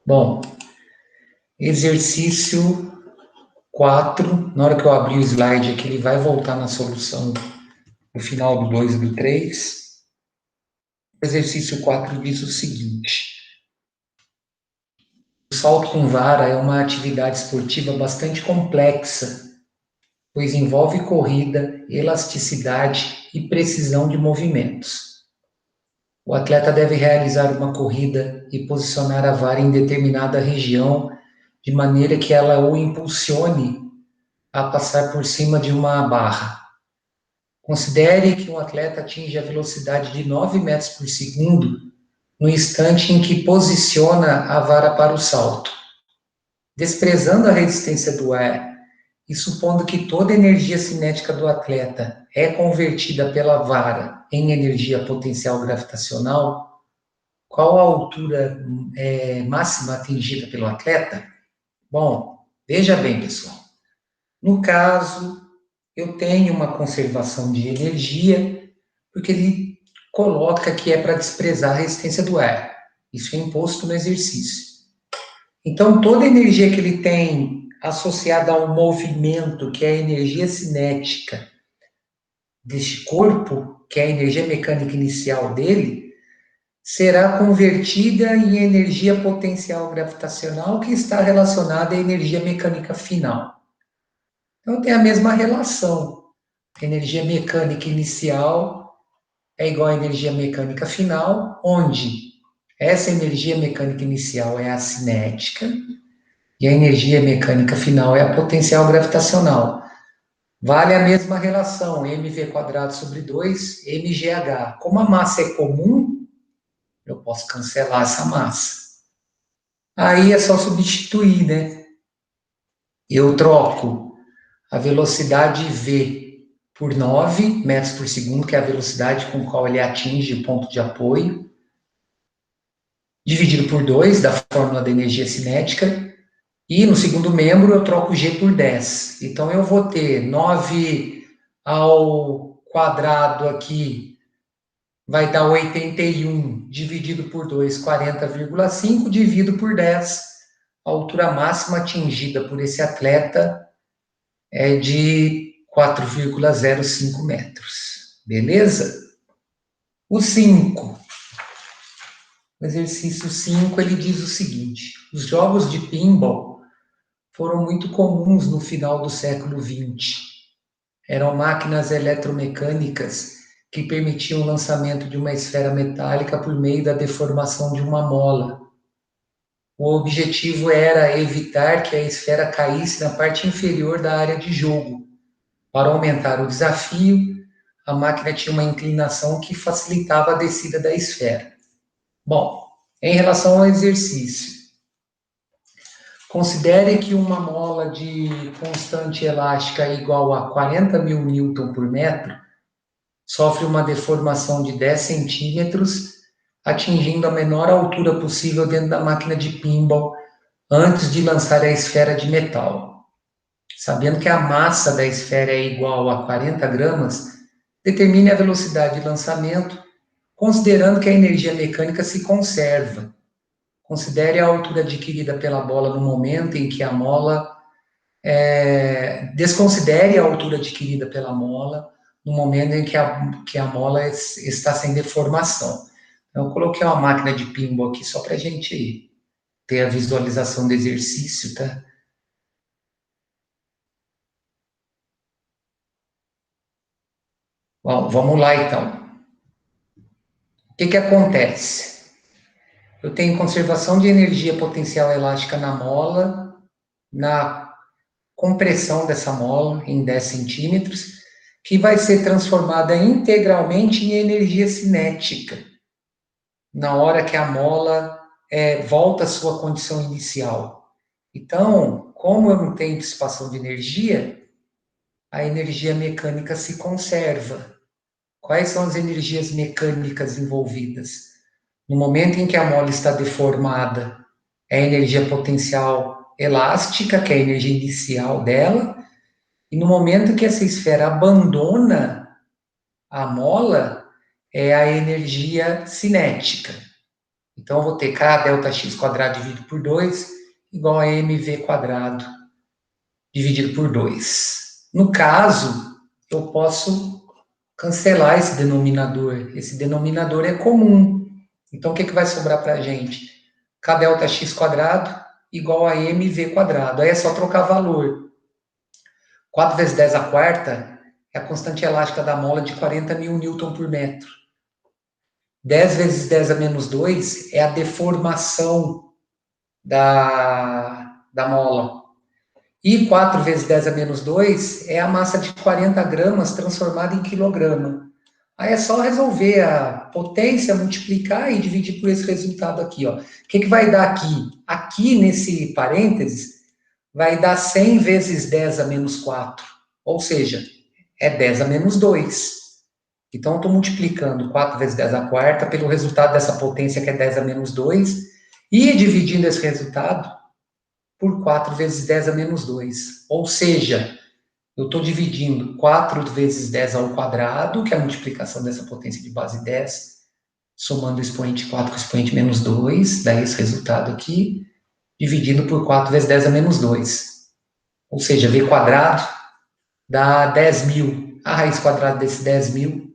Bom, exercício 4, na hora que eu abrir o slide aqui, ele vai voltar na solução no final do 2 e do 3. O exercício 4 diz o seguinte: o salto com vara é uma atividade esportiva bastante complexa, pois envolve corrida, elasticidade e precisão de movimentos. O atleta deve realizar uma corrida e posicionar a vara em determinada região, de maneira que ela o impulsione a passar por cima de uma barra. Considere que um atleta atinge a velocidade de 9 metros por segundo no instante em que posiciona a vara para o salto. Desprezando a resistência do ar e supondo que toda a energia cinética do atleta é convertida pela vara em energia potencial gravitacional, qual a altura máxima atingida pelo atleta? Bom, veja bem, pessoal. No caso, eu tenho uma conservação de energia, porque ele coloca que é para desprezar a resistência do ar. Isso é imposto no exercício. Então, toda a energia que ele tem associada ao movimento, que é a energia cinética deste corpo, que é a energia mecânica inicial dele, será convertida em energia potencial gravitacional, que está relacionada à energia mecânica final. Então, tem a mesma relação. A energia mecânica inicial é igual à energia mecânica final, onde essa energia mecânica inicial é a cinética e a energia mecânica final é a potencial gravitacional. Vale a mesma relação, mv² sobre 2, mgh. Como a massa é comum, eu posso cancelar essa massa. Aí é só substituir, né? Eu troco a velocidade v por 9 metros por segundo, que é a velocidade com a qual ele atinge o ponto de apoio, dividido por 2, da fórmula da energia cinética, e no segundo membro eu troco g por 10. Então eu vou ter 9 ao quadrado aqui, vai dar 81, dividido por 2, 40,5, dividido por 10. A altura máxima atingida por esse atleta é de 4,05 metros. Beleza? O 5. O exercício 5, ele diz o seguinte: os jogos de pinball foram muito comuns no final do século XX. Eram máquinas eletromecânicas que permitiam o lançamento de uma esfera metálica por meio da deformação de uma mola. O objetivo era evitar que a esfera caísse na parte inferior da área de jogo. Para aumentar o desafio, a máquina tinha uma inclinação que facilitava a descida da esfera. Bom, em relação ao exercício, considere que uma mola de constante elástica igual a 40.000 newton por metro sofre uma deformação de 10 centímetros, atingindo a menor altura possível dentro da máquina de pinball antes de lançar a esfera de metal. Sabendo que a massa da esfera é igual a 40 gramas, determine a velocidade de lançamento, considerando que a energia mecânica se conserva. Considere a altura adquirida pela bola no momento em que a mola... desconsidere a altura adquirida pela mola no momento em que a mola está sem deformação. Então, eu coloquei uma máquina de pinball aqui só para a gente ter a visualização do exercício, tá? Bom, vamos lá então. O que acontece? Eu tenho conservação de energia potencial elástica na mola, na compressão dessa mola em 10 centímetros, que vai ser transformada integralmente em energia cinética, na hora que a mola volta à sua condição inicial. Então, como eu não tenho dissipação de energia, a energia mecânica se conserva. Quais são as energias mecânicas envolvidas? No momento em que a mola está deformada, é a energia potencial elástica, que é a energia inicial dela, e no momento que essa esfera abandona a mola, é a energia cinética. Então, eu vou ter K delta x quadrado dividido por 2 igual a mv quadrado dividido por 2. No caso, eu posso cancelar esse denominador. Esse denominador é comum. Então, o que vai sobrar para a gente? K delta x quadrado igual a mv quadrado. Aí é só trocar valor. 4 vezes 10 a quarta é a constante elástica da mola de 40 mil newton por metro. 10 vezes 10 a menos 2 é a deformação da mola. E 4 vezes 10 a menos 2 é a massa de 40 gramas transformada em quilograma. Aí é só resolver a potência, multiplicar e dividir por esse resultado aqui. Ó. O que vai dar aqui? Aqui, nesse parênteses, vai dar 100 vezes 10 a menos 4. Ou seja, é 10 a menos 2. Então, eu estou multiplicando 4 vezes 10 a quarta pelo resultado dessa potência, que é 10 a menos 2, e dividindo esse resultado por 4 vezes 10 a menos 2. Ou seja, eu estou dividindo 4 vezes 10 ao quadrado, que é a multiplicação dessa potência de base 10, somando o expoente 4 com o expoente menos 2, daí esse resultado aqui, dividindo por 4 vezes 10 a menos 2. Ou seja, v quadrado dá 10 mil. A raiz quadrada desse 10 mil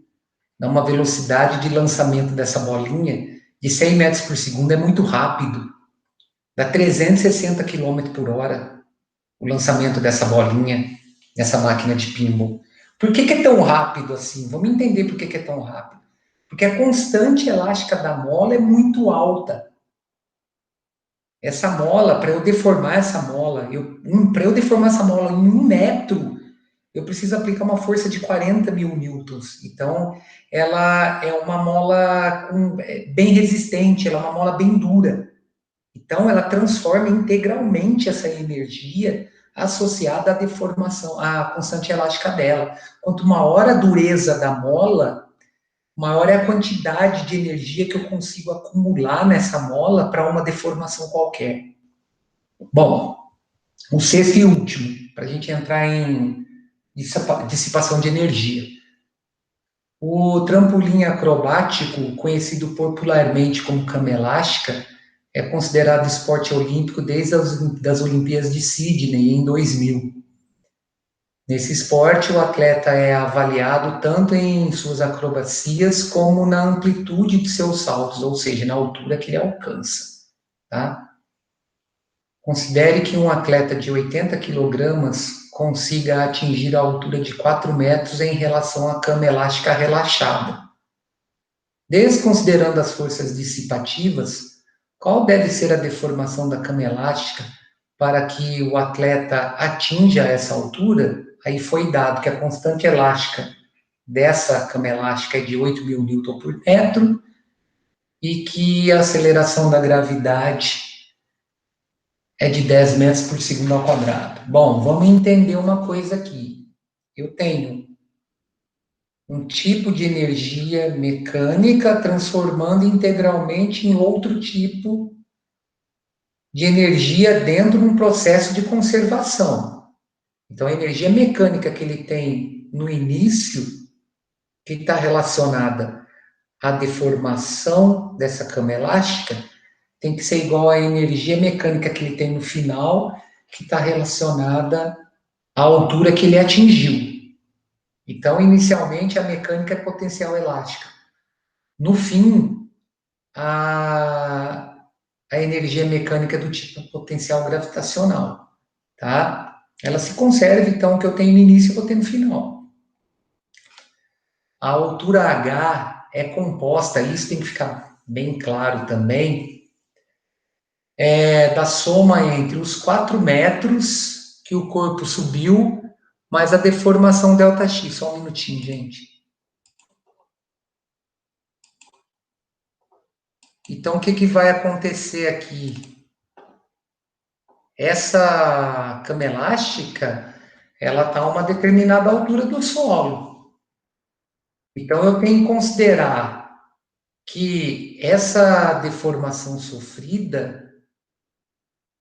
dá uma velocidade de lançamento dessa bolinha de 100 metros por segundo, é muito rápido. Dá 360 km por hora o lançamento dessa bolinha, nessa máquina de pinball. Por que é tão rápido assim? Vamos entender por que é tão rápido. Porque a constante elástica da mola é muito alta. Essa mola, para eu deformar essa mola, para eu deformar essa mola em 1 metro, eu preciso aplicar uma força de 40 mil newtons. Então, ela é uma mola bem resistente, ela é uma mola bem dura. Então, ela transforma integralmente essa energia associada à deformação, à constante elástica dela. Quanto maior a dureza da mola, maior é a quantidade de energia que eu consigo acumular nessa mola para uma deformação qualquer. Bom, o sexto e último, para a gente entrar em dissipação de energia. O trampolim acrobático, conhecido popularmente como cama elástica, é considerado esporte olímpico desde as Olimpíadas de Sydney, em 2000. Nesse esporte, o atleta é avaliado tanto em suas acrobacias como na amplitude de seus saltos, ou seja, na altura que ele alcança. Tá? Considere que um atleta de 80 quilogramas consiga atingir a altura de 4 metros em relação à cama elástica relaxada. Desconsiderando as forças dissipativas, qual deve ser a deformação da cama elástica para que o atleta atinja essa altura? Aí foi dado que a constante elástica dessa cama elástica é de 8 mil newton por metro e que a aceleração da gravidade é de 10 metros por segundo ao quadrado. Bom, vamos entender uma coisa aqui. Eu tenho um tipo de energia mecânica transformando integralmente em outro tipo de energia dentro de um processo de conservação. Então, a energia mecânica que ele tem no início, que está relacionada à deformação dessa cama elástica, tem que ser igual à energia mecânica que ele tem no final, que está relacionada à altura que ele atingiu. Então, inicialmente, a mecânica é potencial elástica. No fim, a energia mecânica é do tipo potencial gravitacional, tá? Ela se conserva, então, o que eu tenho no início, eu vou ter no final. A altura H é composta, isso tem que ficar bem claro também, da soma entre os 4 metros que o corpo subiu, mais a deformação ΔX. Só um minutinho, gente. Então, o que vai acontecer aqui? Essa cama elástica, ela está a uma determinada altura do solo. Então, eu tenho que considerar que essa deformação sofrida,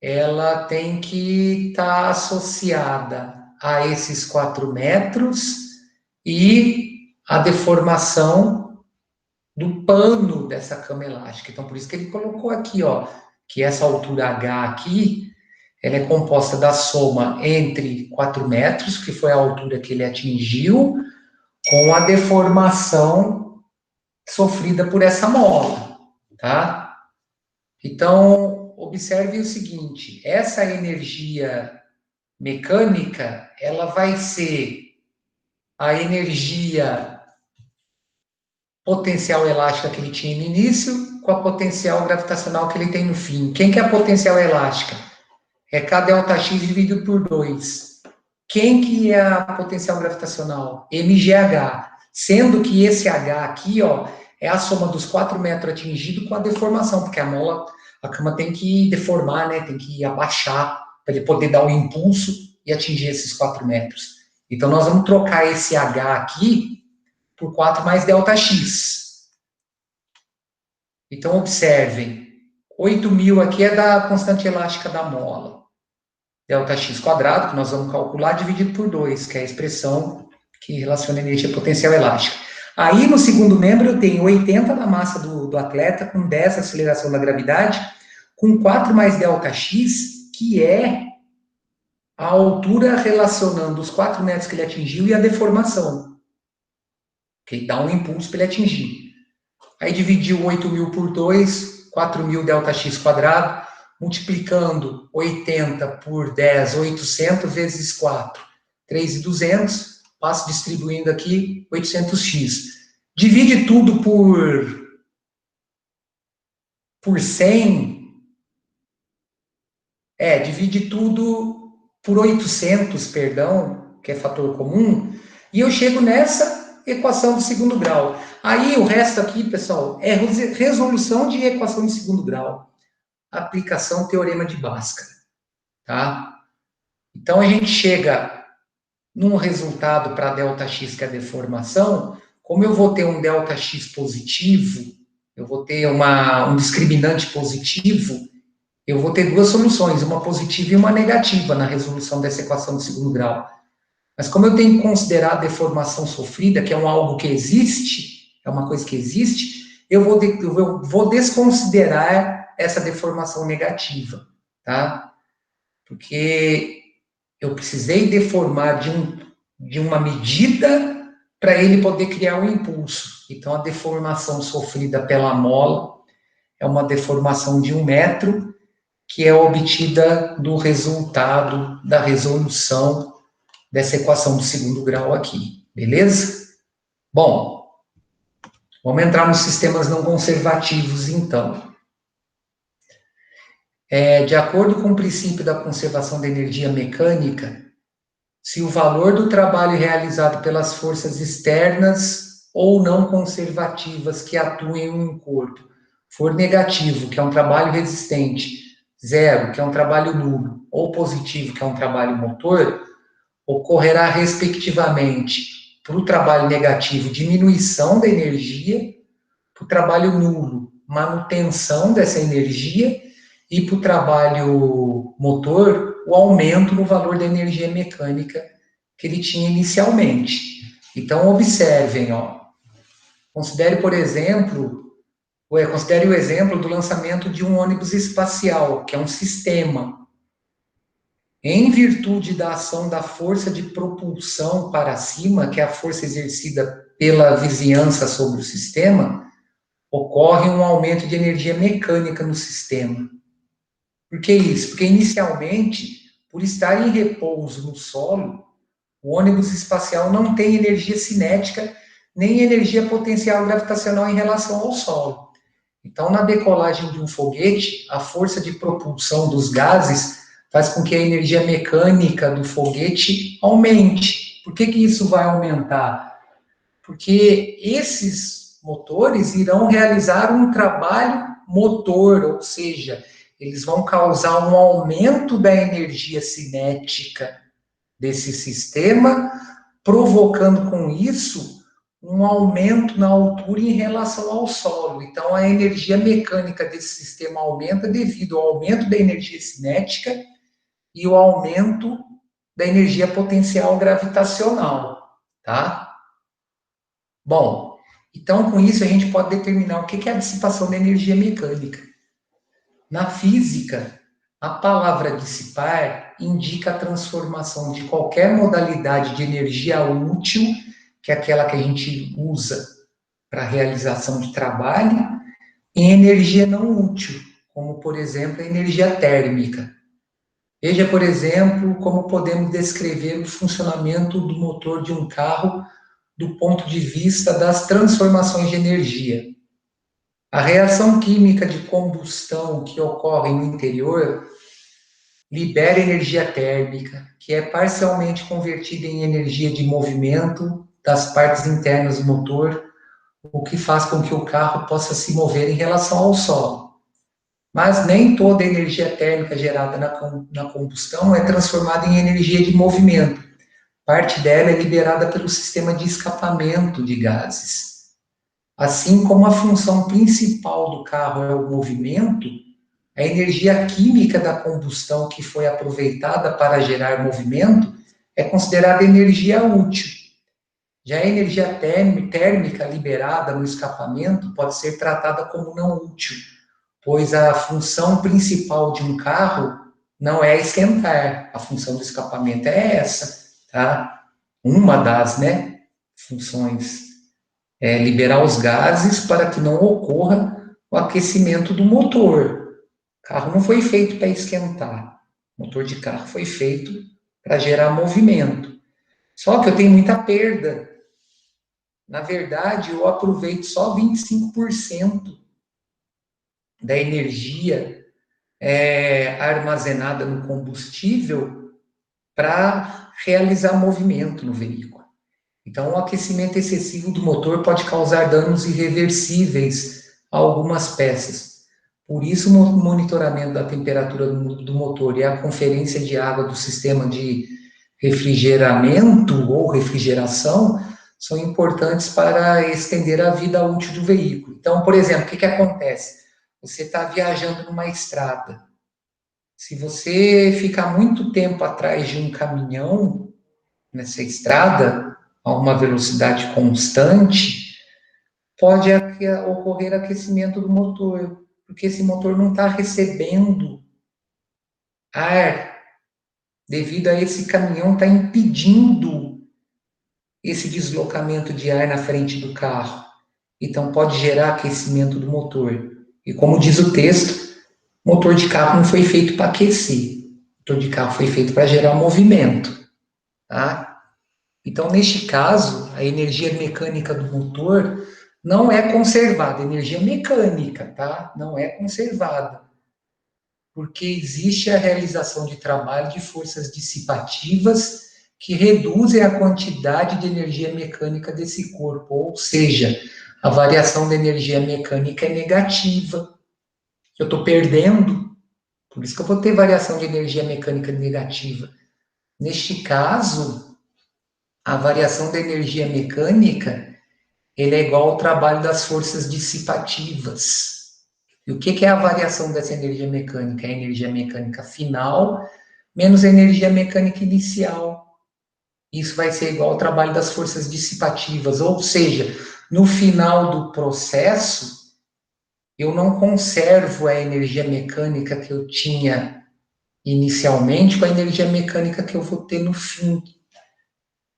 ela tem que estar associada a esses 4 metros e a deformação do pano dessa cama elástica. Então, por isso que ele colocou aqui, ó, que essa altura H aqui, ela é composta da soma entre 4 metros, que foi a altura que ele atingiu, com a deformação sofrida por essa mola, tá? Então, observe o seguinte, essa energia mecânica, ela vai ser a energia potencial elástica que ele tinha no início com a potencial gravitacional que ele tem no fim. Quem que é a potencial elástica? É K delta X dividido por 2. Quem que é a potencial gravitacional? mgh. Sendo que esse H aqui, ó, é a soma dos 4 metros atingidos com a deformação, porque a mola, a cama tem que deformar, né? Tem que abaixar para ele poder dar o impulso e atingir esses 4 metros. Então, nós vamos trocar esse H aqui por 4 mais ΔX. Então, observem, 8.000 aqui é da constante elástica da mola. ΔX quadrado, que nós vamos calcular, dividido por 2, que é a expressão que relaciona a energia potencial elástica. Aí, no segundo membro, eu tenho 80 da massa do atleta, com 10 aceleração da gravidade, com 4 mais ΔX, que é a altura relacionando os 4 metros que ele atingiu e a deformação, que dá um impulso para ele atingir. Aí dividiu 8.000 por 2, 4.000 ΔX quadrado, multiplicando 80 por 10, 800 vezes 4, 3.200, passo distribuindo aqui 800x. Divide tudo por 100, divide tudo por 800, perdão, que é fator comum, e eu chego nessa equação de segundo grau. Aí o resto aqui, pessoal, é resolução de equação de segundo grau. Aplicação teorema de Bhaskara, tá? Então a gente chega num resultado para ΔX, que é a deformação, como eu vou ter um ΔX positivo, eu vou ter um discriminante positivo, eu vou ter duas soluções, uma positiva e uma negativa na resolução dessa equação de segundo grau. Mas como eu tenho que considerar a deformação sofrida, que é algo que existe, é uma coisa que existe, eu vou desconsiderar essa deformação negativa, tá? Porque eu precisei deformar de uma medida para ele poder criar um impulso. Então, a deformação sofrida pela mola é uma deformação de 1 metro, que é obtida do resultado da resolução dessa equação do segundo grau aqui, beleza? Bom, vamos entrar nos sistemas não conservativos, então. De acordo com o princípio da conservação da energia mecânica, se o valor do trabalho realizado pelas forças externas ou não conservativas que atuem em um corpo for negativo, que é um trabalho resistente, zero, que é um trabalho nulo, ou positivo, que é um trabalho motor, ocorrerá, respectivamente, para o trabalho negativo, diminuição da energia, para o trabalho nulo, manutenção dessa energia, e para o trabalho motor, o aumento no valor da energia mecânica que ele tinha inicialmente. Então, observem, ó. Considere, por exemplo, considere o exemplo do lançamento de um ônibus espacial, que é um sistema. Em virtude da ação da força de propulsão para cima, que é a força exercida pela vizinhança sobre o sistema, ocorre um aumento de energia mecânica no sistema. Por que isso? Porque inicialmente, por estar em repouso no solo, o ônibus espacial não tem energia cinética nem energia potencial gravitacional em relação ao solo. Então, na decolagem de um foguete, a força de propulsão dos gases faz com que a energia mecânica do foguete aumente. Por que isso vai aumentar? Porque esses motores irão realizar um trabalho motor, ou seja, eles vão causar um aumento da energia cinética desse sistema, provocando com isso um aumento na altura em relação ao solo. Então, a energia mecânica desse sistema aumenta devido ao aumento da energia cinética e o aumento da energia potencial gravitacional, tá? Bom, Então, com isso, a gente pode determinar o que é a dissipação da energia mecânica. Na física, a palavra dissipar indica a transformação de qualquer modalidade de energia útil, que é aquela que a gente usa para a realização de trabalho, em energia não útil, como, por exemplo, a energia térmica. Veja, por exemplo, como podemos descrever o funcionamento do motor de um carro do ponto de vista das transformações de energia. A reação química de combustão que ocorre no interior libera energia térmica, que é parcialmente convertida em energia de movimento das partes internas do motor, o que faz com que o carro possa se mover em relação ao solo. Mas nem toda a energia térmica gerada na combustão é transformada em energia de movimento. Parte dela é liberada pelo sistema de escapamento de gases. Assim como a função principal do carro é o movimento, a energia química da combustão que foi aproveitada para gerar movimento é considerada energia útil. Já a energia térmica liberada no escapamento pode ser tratada como não útil, pois a função principal de um carro não é esquentar, a função do escapamento é essa, tá? Uma das, né, funções é liberar os gases para que não ocorra o aquecimento do motor. O carro não foi feito para esquentar. O motor de carro foi feito para gerar movimento. Só que eu tenho muita perda. Na verdade, eu aproveito só 25% da energia armazenada no combustível para realizar movimento no veículo. Então, o aquecimento excessivo do motor pode causar danos irreversíveis a algumas peças. Por isso, o monitoramento da temperatura do motor e a conferência de água do sistema de refrigeramento ou refrigeração são importantes para estender a vida útil do veículo. Então, por exemplo, o que acontece? Você está viajando numa estrada. Se você ficar muito tempo atrás de um caminhão nessa estrada, a uma velocidade constante, pode ocorrer aquecimento do motor, porque esse motor não está recebendo ar, devido a esse caminhão estar impedindo esse deslocamento de ar na frente do carro. Então, pode gerar aquecimento do motor. E como diz o texto, motor de carro não foi feito para aquecer. Motor de carro foi feito para gerar movimento. Tá? Então, neste caso, a energia mecânica do motor não é conservada. Energia mecânica, tá? Não é conservada. Porque existe a realização de trabalho de forças dissipativas que reduzem a quantidade de energia mecânica desse corpo, ou seja, a variação da energia mecânica é negativa. Eu estou perdendo, por isso que eu vou ter variação de energia mecânica negativa. Neste caso, a variação da energia mecânica ele é igual ao trabalho das forças dissipativas. E o que é a variação dessa energia mecânica? É a energia mecânica final menos a energia mecânica inicial. Isso vai ser igual ao trabalho das forças dissipativas, ou seja, no final do processo, eu não conservo a energia mecânica que eu tinha inicialmente com a energia mecânica que eu vou ter no fim,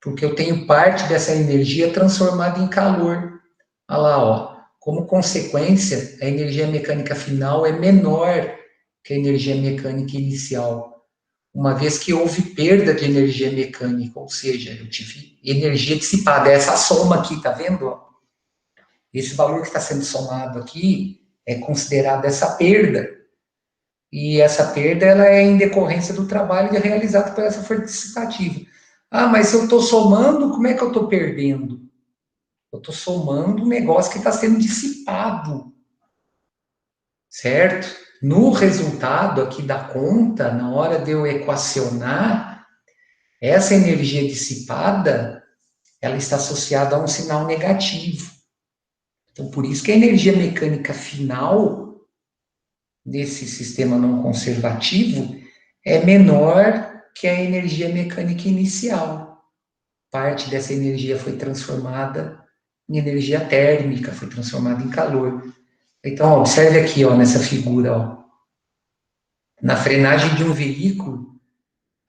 porque eu tenho parte dessa energia transformada em calor. Olha lá, ó. Como consequência, a energia mecânica final é menor que a energia mecânica inicial, uma vez que houve perda de energia mecânica, ou seja, eu tive energia dissipada. Essa soma aqui, tá vendo? Esse valor que está sendo somado aqui é considerado essa perda. E essa perda ela é em decorrência do trabalho realizado por essa força dissipativa. Ah, mas se eu estou somando, como é que eu estou perdendo? Eu estou somando um negócio que está sendo dissipado, certo? No resultado aqui da conta, na hora de eu equacionar, essa energia dissipada, ela está associada a um sinal negativo. Então, por isso que a energia mecânica final desse sistema não conservativo é menor que a energia mecânica inicial. Parte dessa energia foi transformada em energia térmica, foi transformada em calor. Então, ó, observe aqui, ó, nessa figura, ó. Na frenagem de um veículo,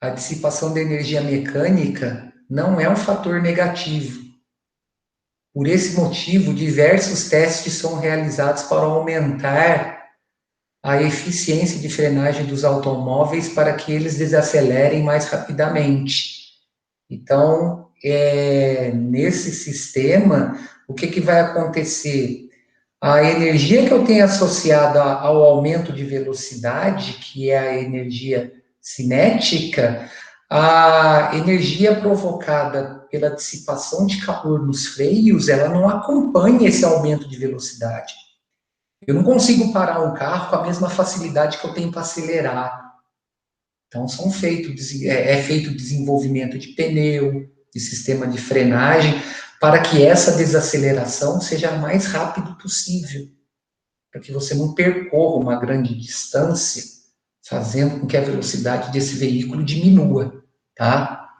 a dissipação da energia mecânica não é um fator negativo. Por esse motivo, diversos testes são realizados para aumentar a eficiência de frenagem dos automóveis para que eles desacelerem mais rapidamente. Então, nesse sistema, o que vai acontecer? A energia que eu tenho associada ao aumento de velocidade, que é a energia cinética, a energia provocada pela dissipação de calor nos freios, ela não acompanha esse aumento de velocidade. Eu não consigo parar um carro com a mesma facilidade que eu tenho para acelerar. Então, é feito desenvolvimento de pneu, de sistema de frenagem, para que essa desaceleração seja a mais rápida possível, para que você não percorra uma grande distância, fazendo com que a velocidade desse veículo diminua, tá?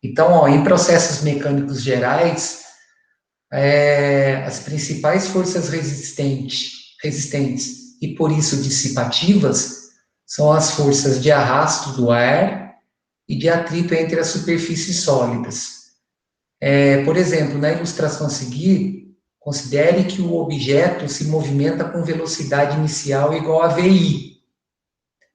Então, ó, em processos mecânicos gerais, as principais forças resistentes e, por isso, dissipativas, são as forças de arrasto do ar e de atrito entre as superfícies sólidas. Por exemplo, na ilustração a seguir, considere que o objeto se movimenta com velocidade inicial igual a VI.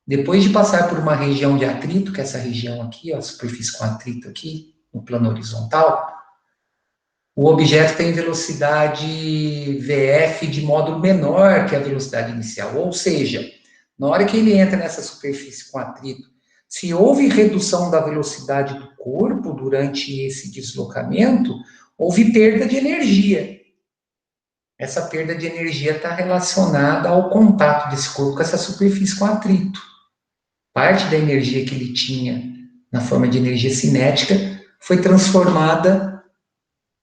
Depois de passar por uma região de atrito, que é essa região aqui, ó, a superfície com atrito aqui, no plano horizontal, o objeto tem velocidade VF de módulo menor que a velocidade inicial, ou seja, na hora que ele entra nessa superfície com atrito, se houve redução da velocidade do corpo durante esse deslocamento, houve perda de energia. Essa perda de energia está relacionada ao contato desse corpo com essa superfície com atrito. Parte da energia que ele tinha na forma de energia cinética foi transformada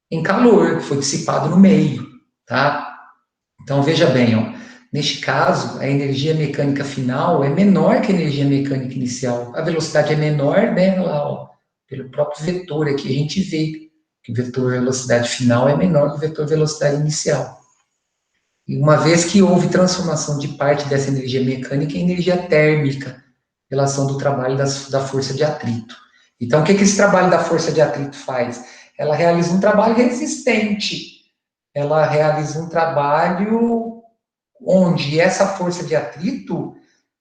em calor, que foi dissipado no meio, tá? Então, veja bem, ó, neste caso, a energia mecânica final é menor que a energia mecânica inicial. A velocidade é menor, né, lá, ó, pelo próprio vetor aqui, a gente vê que o vetor velocidade final é menor que o vetor velocidade inicial. E uma vez que houve transformação de parte dessa energia mecânica em energia térmica, relação do trabalho da força de atrito. Então, o que esse trabalho da força de atrito faz? Ela realiza um trabalho resistente. Ela realiza um trabalho onde essa força de atrito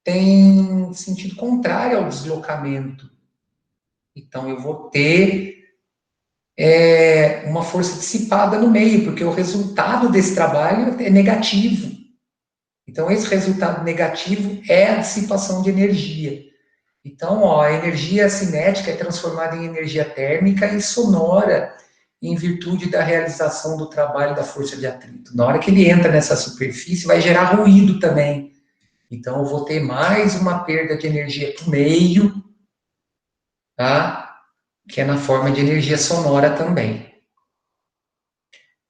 tem sentido contrário ao deslocamento. Então, eu vou ter uma força dissipada no meio, porque o resultado desse trabalho é negativo. Então, esse resultado negativo é a dissipação de energia. Então, ó, a energia cinética é transformada em energia térmica e sonora em virtude da realização do trabalho da força de atrito. Na hora que ele entra nessa superfície, vai gerar ruído também. Então, eu vou ter mais uma perda de energia para o meio, tá? Que é na forma de energia sonora também.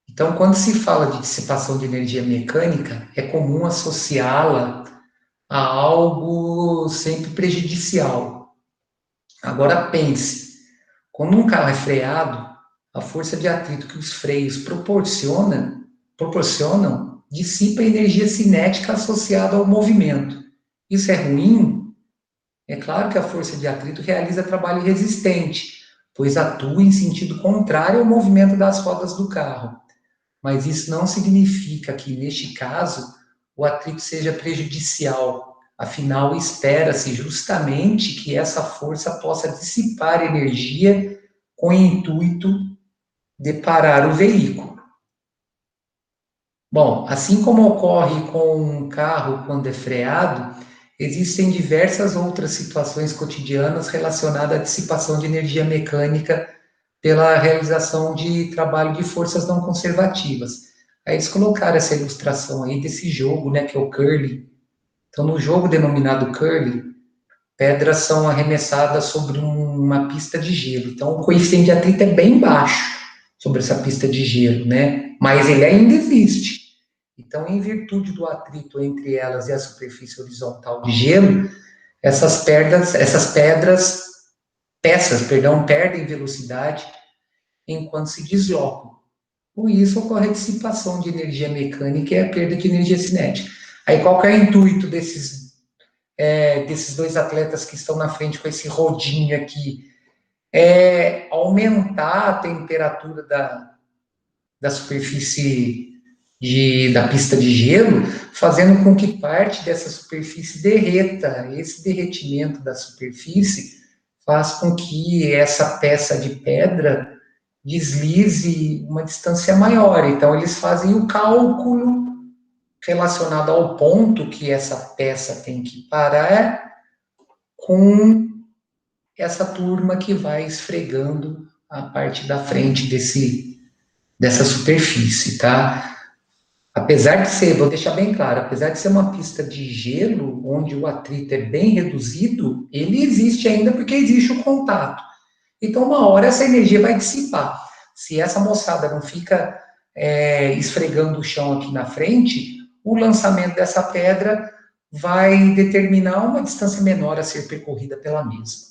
Então, quando se fala de dissipação de energia mecânica, é comum associá-la a algo sempre prejudicial. Agora pense, quando um carro é freado, a força de atrito que os freios proporcionam dissipa a energia cinética associada ao movimento. Isso é ruim? É claro que a força de atrito realiza trabalho resistente, pois atua em sentido contrário ao movimento das rodas do carro. Mas isso não significa que, neste caso, o atrito seja prejudicial. Afinal, espera-se justamente que essa força possa dissipar energia com o intuito de parar o veículo. Bom, assim como ocorre com um carro quando é freado, existem diversas outras situações cotidianas relacionadas à dissipação de energia mecânica pela realização de trabalho de forças não conservativas. Aí eles colocaram essa ilustração aí desse jogo, né, que é o curling. Então, no jogo denominado curling, pedras são arremessadas sobre uma pista de gelo. Então, o coeficiente de atrito é bem baixo sobre essa pista de gelo, né? Mas ele ainda existe. Então, em virtude do atrito entre elas e a superfície horizontal de gelo, peças, perdem velocidade enquanto se deslocam. Com isso ocorre a dissipação de energia mecânica e a perda de energia cinética. Aí qual que é o intuito desses dois atletas que estão na frente com esse rodinho aqui? É aumentar a temperatura da superfície da pista de gelo, fazendo com que parte dessa superfície derreta. Esse derretimento da superfície faz com que essa peça de pedra deslize uma distância maior. Então, eles fazem o cálculo relacionado ao ponto que essa peça tem que parar com essa turma que vai esfregando a parte da frente dessa superfície, tá? Apesar de ser, vou deixar bem claro, apesar de ser uma pista de gelo, onde o atrito é bem reduzido, ele existe ainda porque existe o contato. Então, uma hora essa energia vai dissipar. Se essa moçada não fica esfregando o chão aqui na frente, o lançamento dessa pedra vai determinar uma distância menor a ser percorrida pela mesma.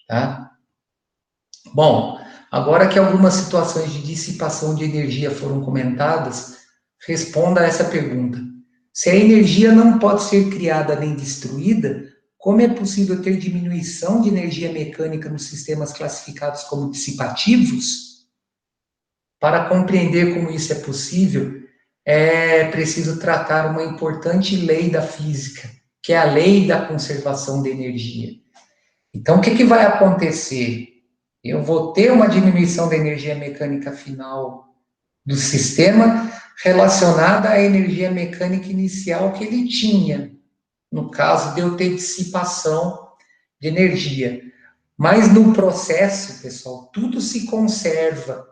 Tá? Bom, agora que algumas situações de dissipação de energia foram comentadas, responda a essa pergunta. Se a energia não pode ser criada nem destruída, como é possível ter diminuição de energia mecânica nos sistemas classificados como dissipativos? Para compreender como isso é possível, é preciso tratar uma importante lei da física, que é a lei da conservação da energia. Então, o que vai acontecer? Eu vou ter uma diminuição da energia mecânica final do sistema relacionada à energia mecânica inicial que ele tinha, no caso de eu ter dissipação de energia. Mas no processo, pessoal, tudo se conserva,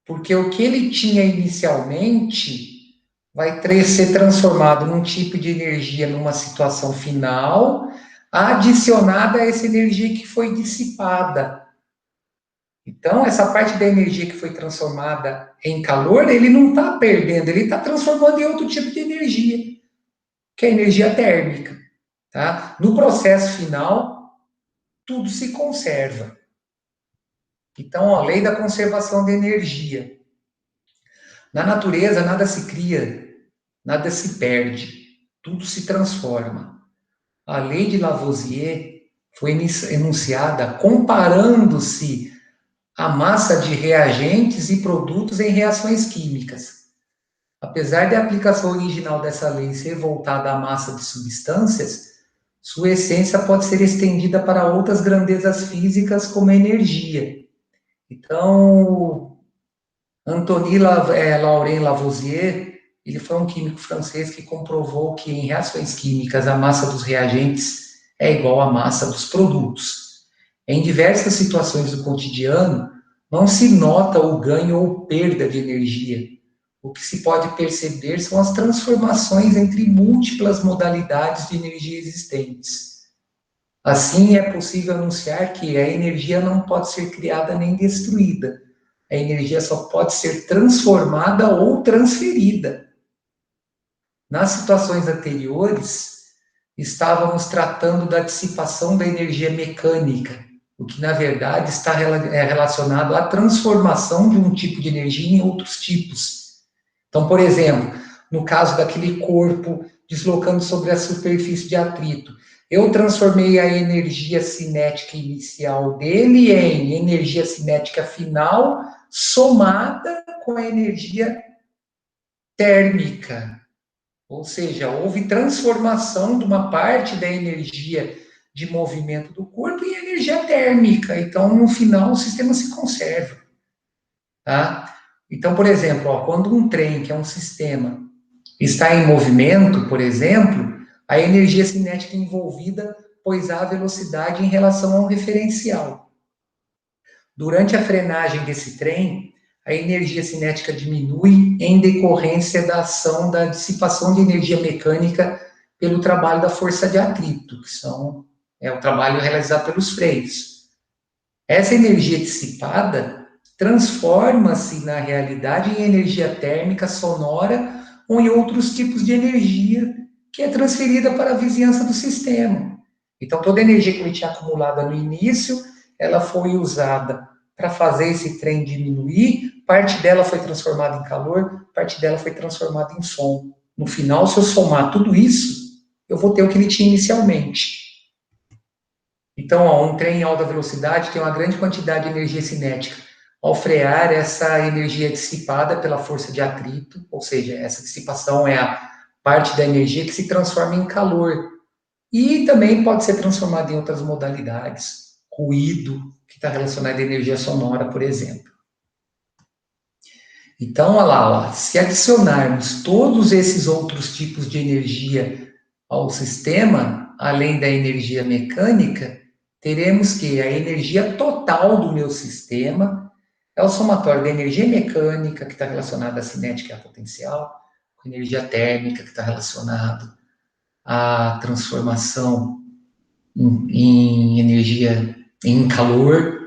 porque o que ele tinha inicialmente vai ser transformado num tipo de energia numa situação final, adicionada a essa energia que foi dissipada. Então, essa parte da energia que foi transformada em calor, ele não está perdendo, ele está transformando em outro tipo de energia, que é a energia térmica. Tá? No processo final, tudo se conserva. Então, a lei da conservação da energia. Na natureza, nada se cria, nada se perde, tudo se transforma. A lei de Lavoisier foi enunciada comparando-se a massa de reagentes e produtos em reações químicas. Apesar da aplicação original dessa lei ser voltada à massa de substâncias, sua essência pode ser estendida para outras grandezas físicas, como a energia. Então, Antoine Laurent Lavoisier, ele foi um químico francês que comprovou que em reações químicas a massa dos reagentes é igual à massa dos produtos. Em diversas situações do cotidiano, não se nota o ganho ou perda de energia. O que se pode perceber são as transformações entre múltiplas modalidades de energia existentes. Assim, é possível anunciar que a energia não pode ser criada nem destruída. A energia só pode ser transformada ou transferida. Nas situações anteriores, estávamos tratando da dissipação da energia mecânica, o que, na verdade, está relacionado à transformação de um tipo de energia em outros tipos. Então, por exemplo, no caso daquele corpo deslocando sobre a superfície de atrito, eu transformei a energia cinética inicial dele em energia cinética final somada com a energia térmica. Ou seja, houve transformação de uma parte da energia de movimento do corpo em energia térmica. Então, no final, o sistema se conserva. Tá? Então, por exemplo, quando um trem, que é um sistema, está em movimento, por exemplo, a energia cinética envolvida pois há velocidade em relação a um referencial. Durante a frenagem desse trem, a energia cinética diminui em decorrência da ação da dissipação de energia mecânica pelo trabalho da força de atrito, que é o trabalho realizado pelos freios. Essa energia dissipada transforma-se, na realidade, em energia térmica sonora ou em outros tipos de energia que é transferida para a vizinhança do sistema. Então, toda a energia que ele tinha acumulada no início, ela foi usada para fazer esse trem diminuir, parte dela foi transformada em calor, parte dela foi transformada em som. No final, se eu somar tudo isso, eu vou ter o que ele tinha inicialmente. Então, um trem em alta velocidade tem uma grande quantidade de energia cinética. Ao frear, essa energia é dissipada pela força de atrito, ou seja, essa dissipação é a parte da energia que se transforma em calor. E também pode ser transformada em outras modalidades, ruído, que está relacionado à energia sonora, por exemplo. Então, olha lá, se adicionarmos todos esses outros tipos de energia ao sistema, além da energia mecânica, teremos que a energia total do meu sistema é o somatório da energia mecânica, que está relacionada à cinética e à potencial, com a energia térmica, que está relacionada à transformação em energia, em calor,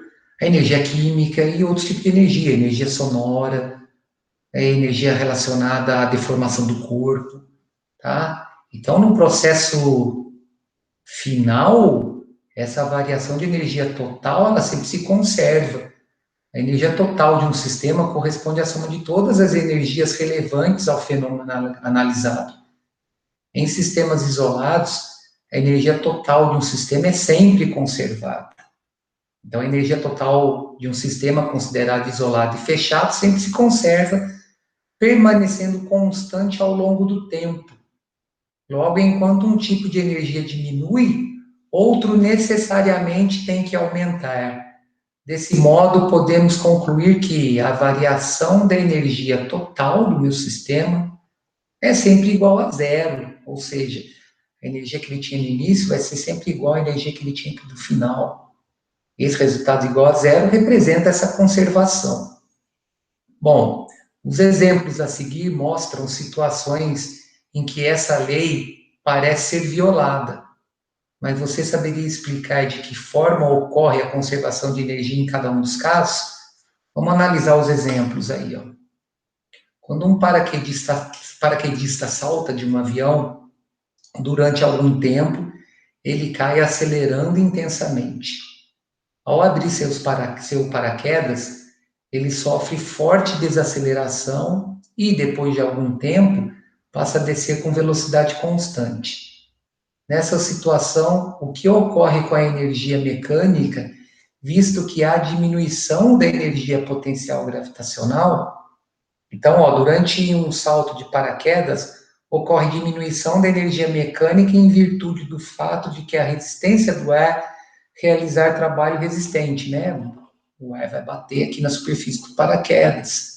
a energia química e outros tipos de energia sonora, a energia relacionada à deformação do corpo, tá? Então, no processo final, essa variação de energia total, ela sempre se conserva. A energia total de um sistema corresponde à soma de todas as energias relevantes ao fenômeno analisado. Em sistemas isolados, a energia total de um sistema é sempre conservada. Então, a energia total de um sistema considerado isolado e fechado sempre se conserva, permanecendo constante ao longo do tempo. Logo, enquanto um tipo de energia diminui, outro necessariamente tem que aumentar. Desse modo, podemos concluir que a variação da energia total do meu sistema é sempre igual a zero, ou seja, a energia que ele tinha no início vai ser sempre igual à energia que ele tinha no final. Esse resultado igual a zero representa essa conservação. Bom, os exemplos a seguir mostram situações em que essa lei parece ser violada, mas você saberia explicar de que forma ocorre a conservação de energia em cada um dos casos? Vamos analisar os exemplos aí, ó. Quando um paraquedista salta de um avião, durante algum tempo, ele cai acelerando intensamente. Ao abrir seu paraquedas, ele sofre forte desaceleração e, depois de algum tempo, passa a descer com velocidade constante. Nessa situação, o que ocorre com a energia mecânica, visto que há diminuição da energia potencial gravitacional? Então, durante um salto de paraquedas, ocorre diminuição da energia mecânica em virtude do fato de que a resistência do ar realizar trabalho resistente, né? O ar vai bater aqui na superfície do paraquedas.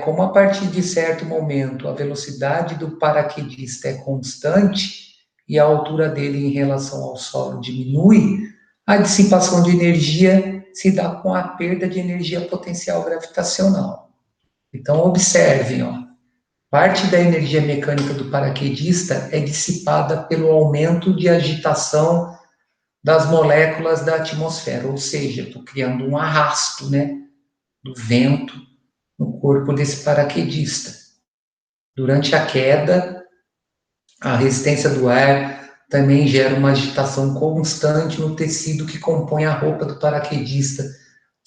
Como a partir de certo momento a velocidade do paraquedista é constante e a altura dele em relação ao solo diminui, a dissipação de energia se dá com a perda de energia potencial gravitacional. Então, observem, parte da energia mecânica do paraquedista é dissipada pelo aumento de agitação das moléculas da atmosfera, ou seja, estou criando um arrasto, né, do vento no corpo desse paraquedista. Durante a queda, a resistência do ar também gera uma agitação constante no tecido que compõe a roupa do paraquedista,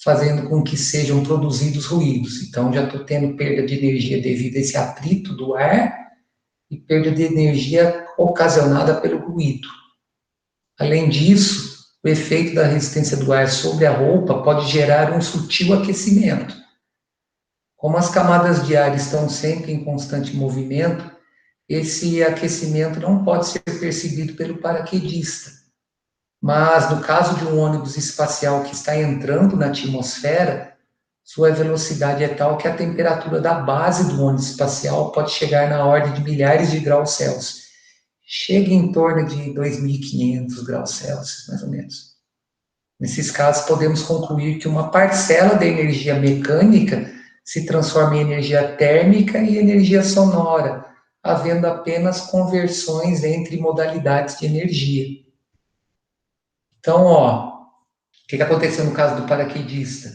fazendo com que sejam produzidos ruídos. Então, já estou tendo perda de energia devido a esse atrito do ar e perda de energia ocasionada pelo ruído. Além disso, o efeito da resistência do ar sobre a roupa pode gerar um sutil aquecimento. Como as camadas de ar estão sempre em constante movimento, esse aquecimento não pode ser percebido pelo paraquedista. Mas, no caso de um ônibus espacial que está entrando na atmosfera, sua velocidade é tal que a temperatura da base do ônibus espacial pode chegar na ordem de milhares de graus Celsius. Chega em torno de 2.500 graus Celsius, mais ou menos. Nesses casos, podemos concluir que uma parcela da energia mecânica se transforma em energia térmica e energia sonora, havendo apenas conversões entre modalidades de energia. Então, o que aconteceu no caso do paraquedista?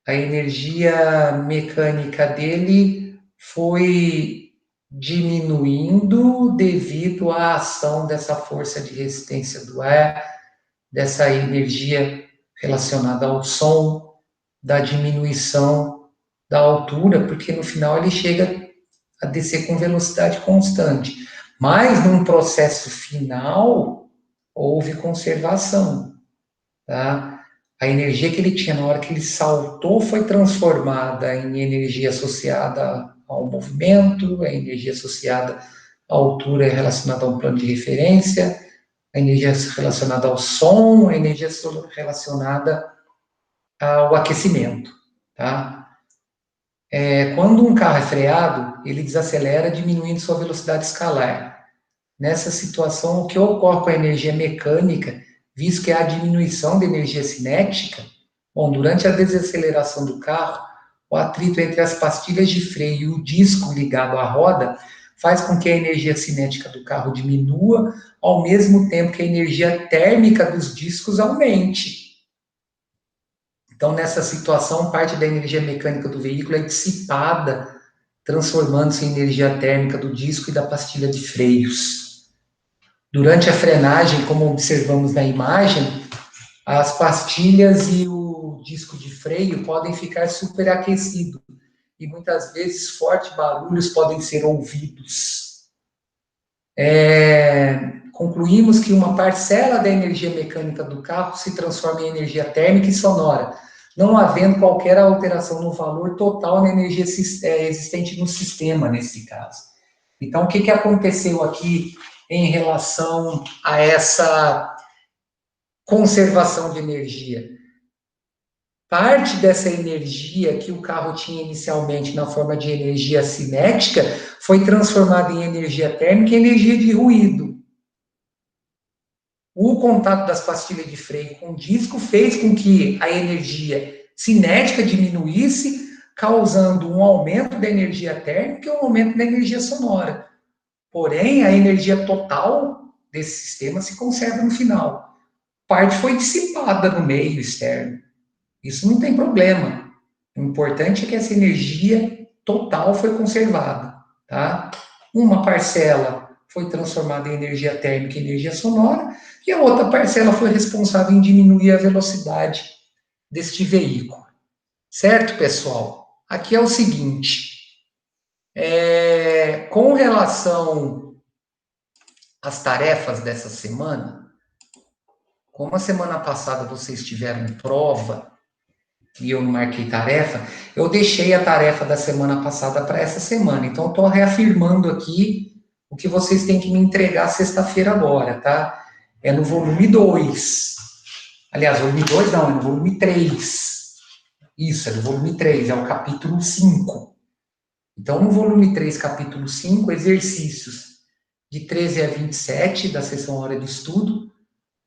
A energia mecânica dele foi diminuindo devido à ação dessa força de resistência do ar, dessa energia relacionada ao som, da diminuição da altura, porque no final ele chega a descer com velocidade constante. Mas num processo final, houve conservação, tá? A energia que ele tinha na hora que ele saltou foi transformada em energia associada ao movimento, a energia associada à altura relacionada a um plano de referência, a energia relacionada ao som, a energia relacionada ao aquecimento, tá? Quando um carro é freado, ele desacelera diminuindo sua velocidade escalar. Nessa situação, o que ocorre com a energia mecânica, visto que há diminuição da energia cinética, bom, durante a desaceleração do carro, o atrito entre as pastilhas de freio e o disco ligado à roda faz com que a energia cinética do carro diminua, ao mesmo tempo que a energia térmica dos discos aumente. Então, nessa situação, parte da energia mecânica do veículo é dissipada, transformando-se em energia térmica do disco e da pastilha de freios. Durante a frenagem, como observamos na imagem, as pastilhas e o disco de freio podem ficar superaquecidos e muitas vezes fortes barulhos podem ser ouvidos. Concluímos que uma parcela da energia mecânica do carro se transforma em energia térmica e sonora, não havendo qualquer alteração no valor total na energia existente no sistema, nesse caso. Então, o que aconteceu aqui em relação a essa conservação de energia? Parte dessa energia que o carro tinha inicialmente na forma de energia cinética foi transformada em energia térmica e energia de ruído. O contato das pastilhas de freio com o disco fez com que a energia cinética diminuísse, causando um aumento da energia térmica e um aumento da energia sonora. Porém, a energia total desse sistema se conserva no final. Parte foi dissipada no meio externo. Isso não tem problema. O importante é que essa energia total foi conservada, tá? Uma parcela foi transformada em energia térmica e energia sonora, e a outra parcela foi responsável em diminuir a velocidade deste veículo. Certo, pessoal? Aqui é o seguinte, com relação às tarefas dessa semana, como a semana passada vocês tiveram prova e eu não marquei tarefa, eu deixei a tarefa da semana passada para essa semana. Então, estou reafirmando aqui o que vocês têm que me entregar sexta-feira agora, tá? É no volume 2. Aliás, volume 2 não, é no volume 3. Isso, é no volume 3, é o capítulo 5. Então, no volume 3, capítulo 5, exercícios de 13 a 27 da sessão Hora de Estudo,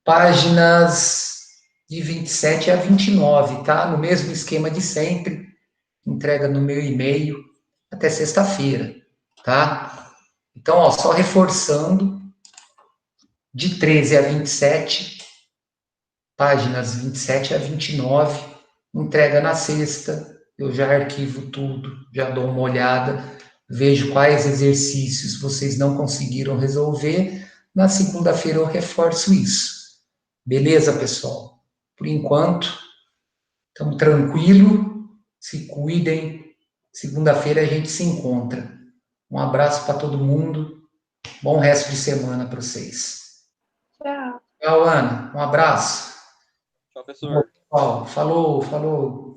páginas de 27 a 29, tá? No mesmo esquema de sempre, entrega no meu e-mail até sexta-feira, tá? Então, ó, só reforçando, de 13 a 27, páginas 27 a 29, entrega na sexta, eu já arquivo tudo, já dou uma olhada, vejo quais exercícios vocês não conseguiram resolver, na segunda-feira eu reforço isso. Beleza, pessoal? Por enquanto, estamos tranquilo, se cuidem, segunda-feira a gente se encontra. Um abraço para todo mundo, bom resto de semana para vocês. Tchau. Tchau, Ana, um abraço. Tchau, professor. Falou, falou.